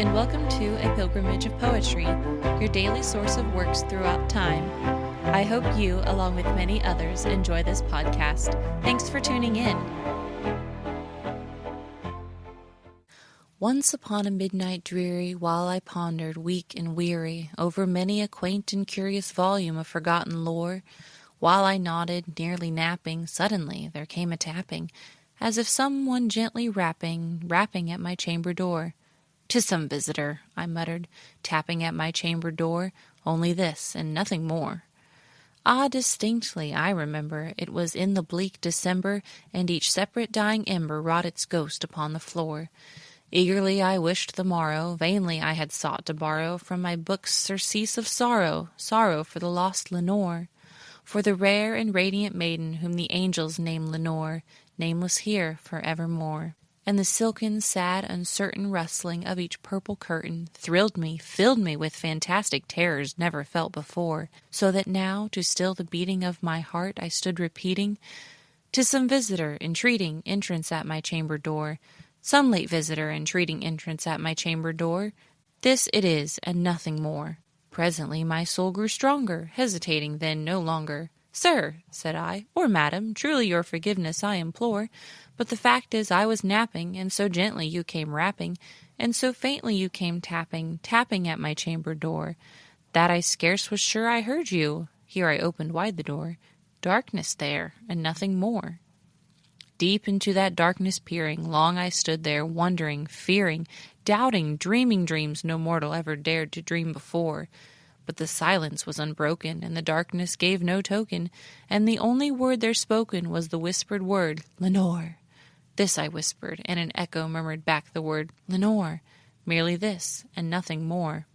and welcome to A Pilgrimage of Poetry, your daily source of works throughout time. I hope you, along with many others, enjoy this podcast. Thanks for tuning in. Once upon a midnight dreary, while I pondered, weak and weary, over many a quaint and curious volume of forgotten lore, while I nodded, nearly napping, suddenly there came a tapping, as if some one gently rapping at my chamber door. "'Tis some visitor," I muttered, tapping at my chamber door, "only this, and nothing more." Ah, distinctly I remember, it was in the bleak December, and each separate dying ember wrought its ghost upon the floor. Eagerly I wished the morrow, vainly I had sought to borrow from my books surcease of sorrow, sorrow for the lost Lenore, for the rare and radiant maiden whom the angels name Lenore, nameless here for evermore. And the silken, sad, uncertain rustling of each purple curtain thrilled me, filled me with fantastic terrors never felt before, so that now, to still the beating of my heart, I stood repeating, "'Tis some visitor, entreating entrance at my chamber door. Some late visitor, entreating entrance at my chamber door. This it is, and nothing more." Presently my soul grew stronger, hesitating then no longer. "Sir," said I, "or madam, truly your forgiveness I implore, but the fact is I was napping, and so gently you came rapping, and so faintly you came tapping, tapping at my chamber door, that I scarce was sure I heard you." Here I opened wide the door. Darkness there, and nothing more. Deep into that darkness peering, long I stood there, wondering, fearing, doubting, dreaming dreams no mortal ever dared to dream before. But the silence was unbroken, and the darkness gave no token, and the only word there spoken was the whispered word, "Lenore." This I whispered, and an echo murmured back the word, "Lenore." Merely this, and nothing more.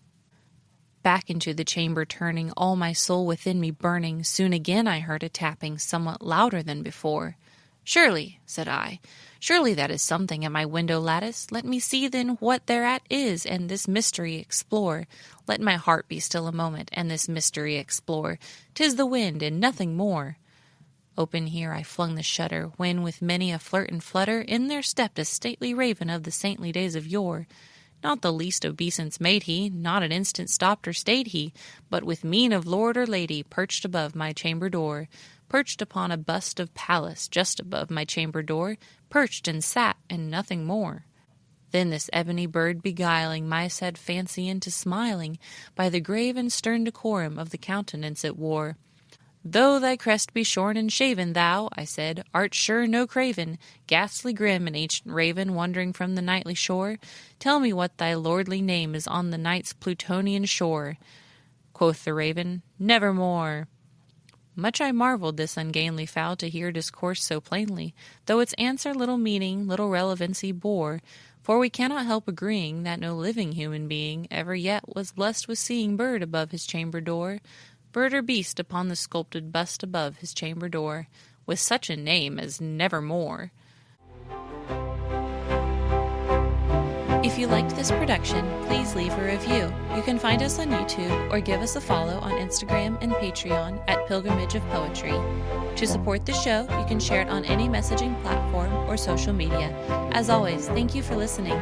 Back into the chamber turning, all my soul within me burning, soon again I heard a tapping, somewhat louder than before. "Surely," said I, "surely that is something at my window lattice. Let me see then what thereat is, and this mystery explore. Let my heart be still a moment, and this mystery explore. 'Tis the wind, and nothing more." Open here I flung the shutter, when with many a flirt and flutter in there stepped a stately raven of the saintly days of yore. Not the least obeisance made he, not an instant stopped or stayed he, but with mien of lord or lady perched above my chamber door, perched upon a bust of Pallas just above my chamber door, perched and sat, and nothing more. Then this ebony bird beguiling my sad fancy into smiling, by the grave and stern decorum of the countenance it wore. "Though thy crest be shorn and shaven, thou," I said, "art sure no craven, ghastly grim and ancient raven wandering from the nightly shore. Tell me what thy lordly name is on the night's Plutonian shore." Quoth the raven, "Nevermore." Much I marvelled this ungainly fowl to hear discourse so plainly, though its answer little meaning, little relevancy bore, for we cannot help agreeing that no living human being ever yet was blessed with seeing bird above his chamber door, bird or beast upon the sculpted bust above his chamber door, with such a name as Nevermore. If you liked this production, please leave a review. You can find us on YouTube or give us a follow on Instagram and Patreon at Pilgrimage of Poetry. To support the show, you can share it on any messaging platform or social media. As always, thank you for listening.